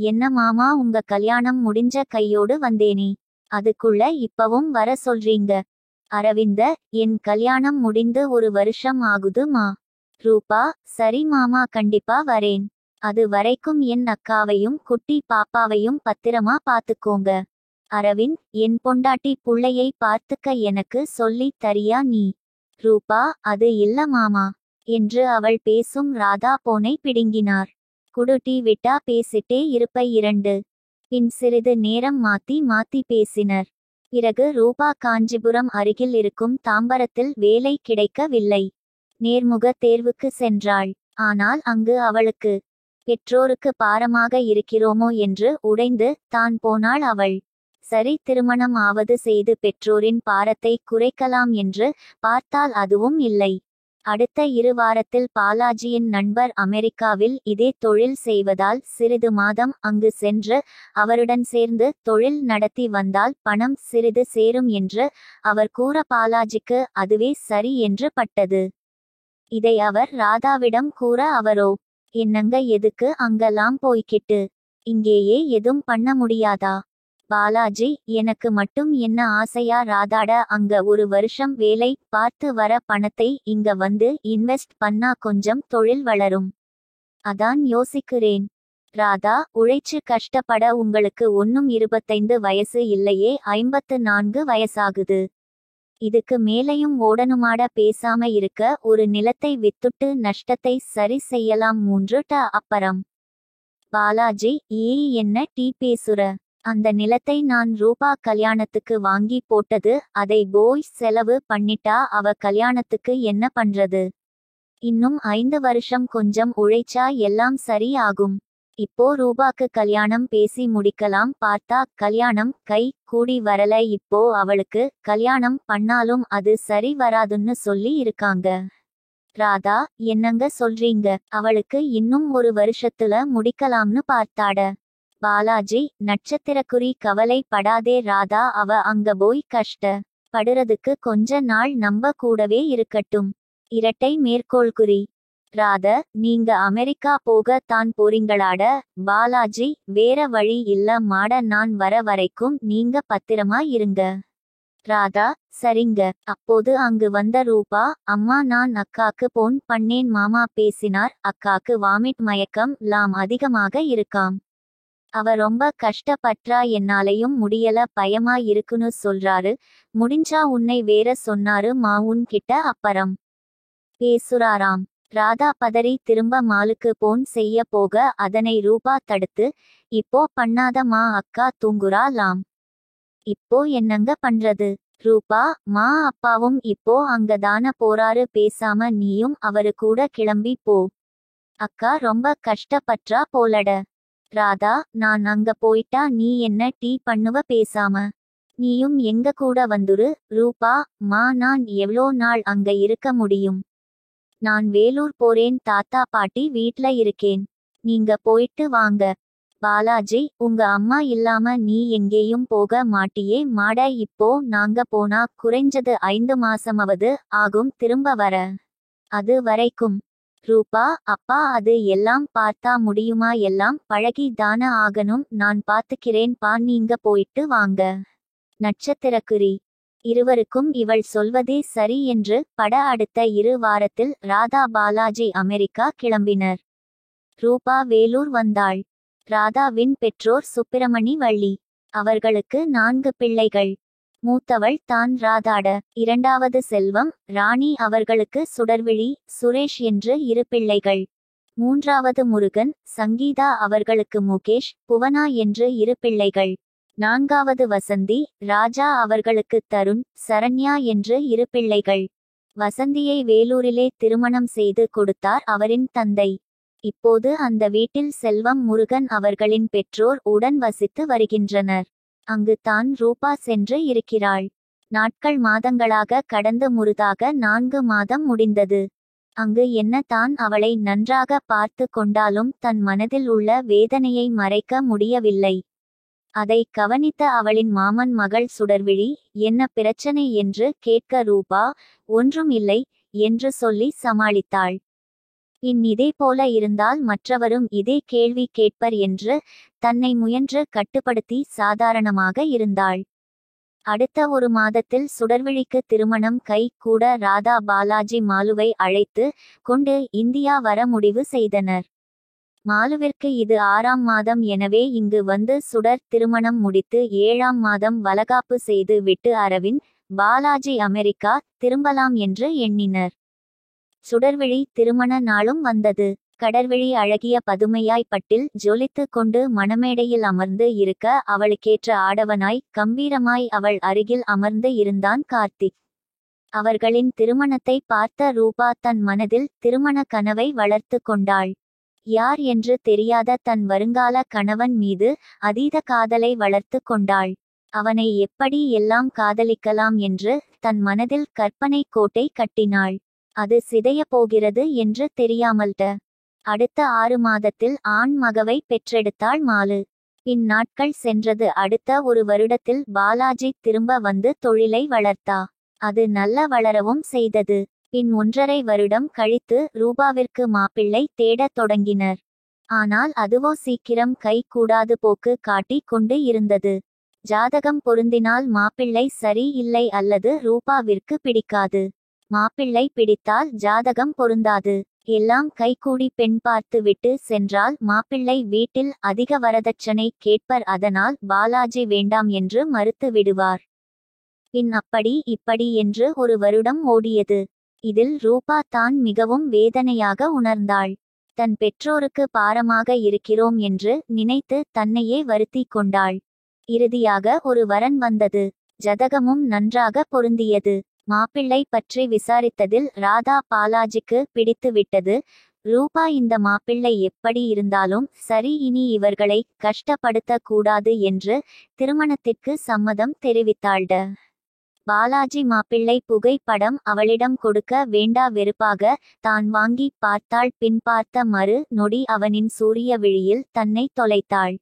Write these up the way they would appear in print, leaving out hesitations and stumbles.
என்ன மாமா, உங்க கல்யாணம் முடிஞ்ச கையோடு வந்தேனே, அதுக்குள்ள இப்பவும் வர சொல்றீங்க? அரவிந்த, என் கல்யாணம் முடிந்து 1 வருஷம் ஆகுதுமா. ரூபா, சரி மாமா, கண்டிப்பா வரேன். அது வரைக்கும் என் அக்காவையும் குட்டி பாப்பாவையும் பத்திரமா பாத்துக்கோங்க. அரவிந்த், என் பொண்டாட்டி புள்ளையை பார்த்துக்க எனக்கு சொல்லி தரியா நீ? ரூபா, அது இல்ல மாமா என்று அவள் பேசும் ராதா போனை பிடுங்கினார். குடுட்டி விட்டா பேசிட்டே இருப்ப 2. பின் சிறிது நேரம் மாத்தி மாத்தி பேசினர். பிறகு ரூபா காஞ்சிபுரம் அருகில் இருக்கும் தாம்பரத்தில் வேலை கிடைக்கவில்லை. நேர்முக தேர்வுக்கு சென்றாள். ஆனால் அங்கு அவளுக்கு பெற்றோருக்கு பாரமாக இருக்கிறோமோ என்று உடைந்து தான் போனாள் அவள். சரி, திருமணம் ஆவது செய்து பெற்றோரின் பாரத்தை குறைக்கலாம் என்று பார்த்தால் அதுவும் இல்லை. அடுத்த 2 வாரத்தில் பாலாஜியின் நண்பர் அமெரிக்காவில் இதே தொழில் செய்வதால் சிறிது மாதம் அங்கு சென்று அவருடன் சேர்ந்து தொழில் நடத்தி வந்தால் பணம் சிறிது சேரும் என்று அவர் கூற பாலாஜிக்கு அதுவே சரி என்று பட்டது. இதை அவர் ராதாவிடம் கூற அவரோ, என்னங்க, எதுக்கு அங்கெல்லாம் போய்கிட்டு, இங்கேயே எதும் பண்ண முடியாதா? பாலாஜி, எனக்கு மட்டும் என்ன ஆசையா ராதாட அங்க 1 வருஷம் வேலை பார்த்து வர பணத்தை இங்க வந்து இன்வெஸ்ட் பண்ணா கொஞ்சம் தொழில் வளரும். அதான் யோசிக்கிறேன். ராதா, உழைச்சு கஷ்டப்பட உங்களுக்கு ஒன்னும் 25 வயசு இல்லையே, 54 வயசாகுது. இதுக்கு மேலையும் ஓடனுமாட? பேசாம இருக்க ஒரு நிலத்தை வித்துட்டு நஷ்டத்தை சரி செய்யலாம் 3 அப்புறம். பாலாஜி, என்ன டீ பேசுற? அந்த நிலத்தை நான் ரூபா கல்யாணத்துக்கு வாங்கி போட்டது. அதை போய் செலவு பண்ணிட்டா அவ கல்யாணத்துக்கு என்ன பண்றது? இன்னும் 5 வருஷம் கொஞ்சம் உழைச்சா எல்லாம் சரி ஆகும். இப்போ ரூபாக்கு கல்யாணம் பேசி முடிக்கலாம் பார்த்தா கல்யாணம் கை கூடி வரல. இப்போ அவளுக்கு கல்யாணம் பண்ணாலும் அது சரி வராதுன்னு சொல்லி இருக்காங்க. ராதா, என்னங்க சொல்றீங்க? அவளுக்கு இன்னும் 1 வருஷத்துல முடிக்கலாம்னு பார்த்தாட. பாலாஜி, நட்சத்திரக்குறி, கவலை படாதே ராதா, அவ அங்க போய் கஷ்ட படுறதுக்கு கொஞ்ச நாள் நம்ப கூடவே இருக்கட்டும். இரட்டை மேற்கோள்குறி. ராதா, நீங்க அமெரிக்கா போக தான் போறீங்களாட? பாலாஜி, வேற வழி இல்ல மாட, நான் வர வரைக்கும் நீங்க பத்திரமா இருங்க. ராதா, சரிங்க. அப்போது அங்கு வந்த ரூபா, அம்மா, நான் அக்காக்கு போன் பண்ணேன் மாமா பேசினார். அக்காக்கு வாமிட் மயக்கம் லாம் அதிகமாக இருக்காம். அவ ரொம்ப கஷ்டப்பட்றா, என்னாலையும் முடியல, பயமா இருக்குன்னு சொல்றாரு. முடிஞ்சா உன்னை வேற சொன்னாரு மா உன் கிட்ட அப்புறம் பேசுறாராம். ராதா பதறி திரும்ப மாலுக்கு போன் செய்ய போக அதனை ரூபா தடுத்து, இப்போ பண்ணாத மா, அக்கா தூங்குறாலாம். இப்போ என்னங்க பண்றது? ரூபா, மா அப்பாவும் இப்போ அங்கதான போறாரு, பேசாம நீயும் அவரு கூட கிளம்பி போ. அக்கா ரொம்ப கஷ்டப்பட்றா போலட. ராதா, நான் அங்க போயிட்டா நீ என்ன டீ பண்ணுவ? பேசாம நீயும் எங்க கூட வந்துரு. ரூபா, மா, நான் எவ்ளோ நாள் அங்க இருக்க முடியும்? நான் வேலூர் போறேன், தாத்தா பாட்டி வீட்ல இருக்கேன். நீங்க போயிட்டு வாங்க. பாலாஜி, உங்க அம்மா இல்லாம நீ எங்கேயும் போக மாட்டியே மாட? இப்போ நாங்க போனா குறைஞ்சது 5 மாசமாவது ஆகும் திரும்ப வர. அது வரைக்கும் ரூபா, அப்பா, அது எல்லாம் பார்த்தா முடியுமா? எல்லாம் பழகி தான ஆகணும். நான் பாத்துக்கிறேன் பா, நீங்க போயிட்டு வாங்க. நட்சத்திரக்குறி. இருவருக்கும் இவள் சொல்வதே சரி என்று பட. அடுத்த 2 வாரத்தில் ராதா பாலாஜி அமெரிக்கா கிளம்பினர். ரூபா வேலூர் வந்தாள். ராதாவின் பெற்றோர் சுப்பிரமணி வள்ளி. அவர்களுக்கு 4 பிள்ளைகள். மூத்தவள் தான் ராதாட. 2வது செல்வம் ராணி. அவர்களுக்கு சுடர்விழி, சுரேஷ் என்று 2 பிள்ளைகள். 3வது முருகன், சங்கீதா. அவர்களுக்கு முகேஷ், புவனா என்று 2 பிள்ளைகள். 4வது வசந்தி, ராஜா. அவர்களுக்கு தருண், சரண்யா என்று 2 பிள்ளைகள். வசந்தியை வேலூரிலே திருமணம் செய்து கொடுத்தார் அவரின் தந்தை. இப்போது அந்த வீட்டில் செல்வம், முருகன் அவர்களின் பெற்றோர் உடன் வசித்து வருகின்றனர். அங்கு தான் ரூபா சென்று இருக்கிறாள். நாட்கள் மாதங்களாக கடந்து முழுதாக 4 மாதம் முடிந்தது. அங்கு என்ன தான் அவளை நன்றாக பார்த்து கொண்டாலும் தன் மனதில் உள்ள வேதனையை மறைக்க முடியவில்லை. அதை கவனித்த அவளின் மாமன் மகள் சுடர்விழி, என்ன பிரச்சனை என்று கேட்க ரூபா, ஒன்றும் இல்லை என்று சொல்லி சமாளித்தாள். இதே போல இருந்தால் மற்றவரும் இதே கேள்வி கேட்பர் என்று தன்னை முயன்று கட்டுப்படுத்தி சாதாரணமாக இருந்தாள். அடுத்த ஒரு மாதத்தில் சுடர்விழிக்கு திருமணம் கை கூட ராதா பாலாஜி மாலுவை அழைத்து கொண்டு இந்தியா வர முடிவு செய்தனர். மாலுவிற்கு இது 6ஆம் மாதம். எனவே இங்கு வந்து சுடர் திருமணம் முடித்து 7ஆம் மாதம் வளகாப்பு செய்து விட்டு அரவிந்த் பாலாஜி அமெரிக்கா திரும்பலாம் என்று எண்ணினர். சுடர்விழி திருமண நாளும் வந்தது. கடற்விழி அழகிய பதுமையாய் பட்டில் ஜொலித்து கொண்டு மணமேடையில் அமர்ந்து இருக்க அவளுக்கேற்ற ஆடவனாய் கம்பீரமாய் அவள் அருகில் அமர்ந்து இருந்தான் கார்த்திக். அவர்களின் திருமணத்தை பார்த்த ரூபா தன் மனதில் திருமண கனவை வளர்த்து கொண்டாள். யார் என்று தெரியாத தன் வருங்கால கணவன் மீது அதீத காதலை வளர்த்து கொண்டாள். அவனை எப்படி எல்லாம் காதலிக்கலாம் என்று தன் மனதில் கற்பனை கோட்டை கட்டினாள். அது சிதைய போகிறது என்று தெரியாமல்ட அடுத்த 6 மாதத்தில் ஆண் மகவை பெற்றெடுத்தாள் மாலு. நாட்கள் சென்றது. அடுத்த ஒரு வருடத்தில் பாலாஜி திரும்ப வந்து தொழிலை வளர்த்தா. அது நல்ல வளரவும் செய்தது. 1.5 வருடம் கழித்து ரூபாவிற்கு மாப்பிள்ளை தேடத் தொடங்கினர். ஆனால் அதுவோ சீக்கிரம் கை கூடாது போக்கு காட்டி கொண்டு இருந்தது. ஜாதகம் பொருந்தினால் மாப்பிள்ளை சரி இல்லை அல்லது ரூபாவிற்கு பிடிக்காது. மாப்பிள்ளை பிடித்தால் ஜாதகம் பொருந்தாது. எல்லாம் கைகூடி பெண் பார்த்து விட்டு சென்றால் மாப்பிள்ளை வீட்டில் அதிக வரதட்சணை கேட்பர். அதனால் பாலாஜி வேண்டாம் என்று மறுத்து விடுவார். அப்படி இப்படி என்று ஒரு வருடம் ஓடியது. இதில் ரூபா தான் மிகவும் வேதனையாக உணர்ந்தாள். தன் பெற்றோருக்கு பாரமாக இருக்கிறோம் என்று நினைத்து தன்னையே வருத்தி கொண்டாள். இறுதியாக ஒரு வரன் வந்தது. ஜதகமும் நன்றாக பொருந்தியது. மாப்பிள்ளை பற்றி விசாரித்ததில் ராதா பாலாஜிக்கு பிடித்து விட்டது. ரூபா இந்த மாப்பிள்ளை எப்படி இருந்தாலும் சரி, இனி இவர்களை கஷ்டப்படுத்த கூடாது என்று திருமணத்திற்கு சம்மதம் தெரிவித்தாள்ட. பாலாஜி மாப்பிள்ளை புகைப்படம் அவளிடம் கொடுக்க வேண்டா வெறுப்பாக தான் வாங்கி பார்த்தாள். பின் பார்த்த மறு நொடி அவனின் சூரிய விழியில் தன்னை தொலைத்தாள்.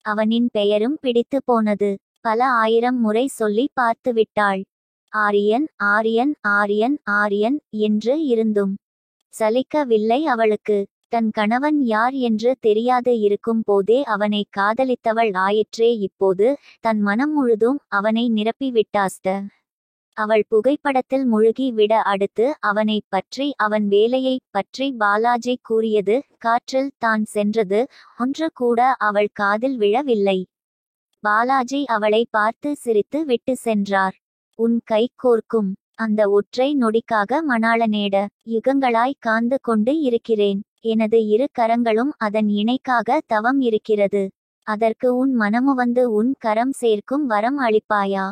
அவனின் பெயரும் பிடித்து போனது. பல 1000 முறை சொல்லி பார்த்துவிட்டாள். ஆரியன் ஆரியன் ஆரியன் ஆரியன் என்று இருந்தும் சலிக்கவில்லை அவளுக்கு. தன் கணவன் யார் என்று தெரியாது இருக்கும் போதே அவனை காதலித்தவள் ஆயிற்றே. இப்போது தன் மனம் முழுதும் அவனை நிரப்பிவிட்டாஸ்ட. அவள் புகைப்படத்தில் முழுகி விட அடுத்து அவனை பற்றி அவன் வேலையை பற்றி பாலாஜி கூறியது காற்றில் தான் சென்றது. ஒன்று கூட அவள் காதில் விழவில்லை. பாலாஜி அவளை பார்த்து சிரித்து விட்டு சென்றார். உன் கை கோர்க்கும் அந்த ஒற்றை நொடிக்காக மணாளனேட யுகங்களாய் காந்து கொண்டு இருக்கிறேன். எனது 2 கரங்களும் அதன் இணைக்காக தவம் இருக்கிறது. அதற்கு உன் மனமு வந்து உன் கரம் சேர்க்கும் வரம் அளிப்பாயா?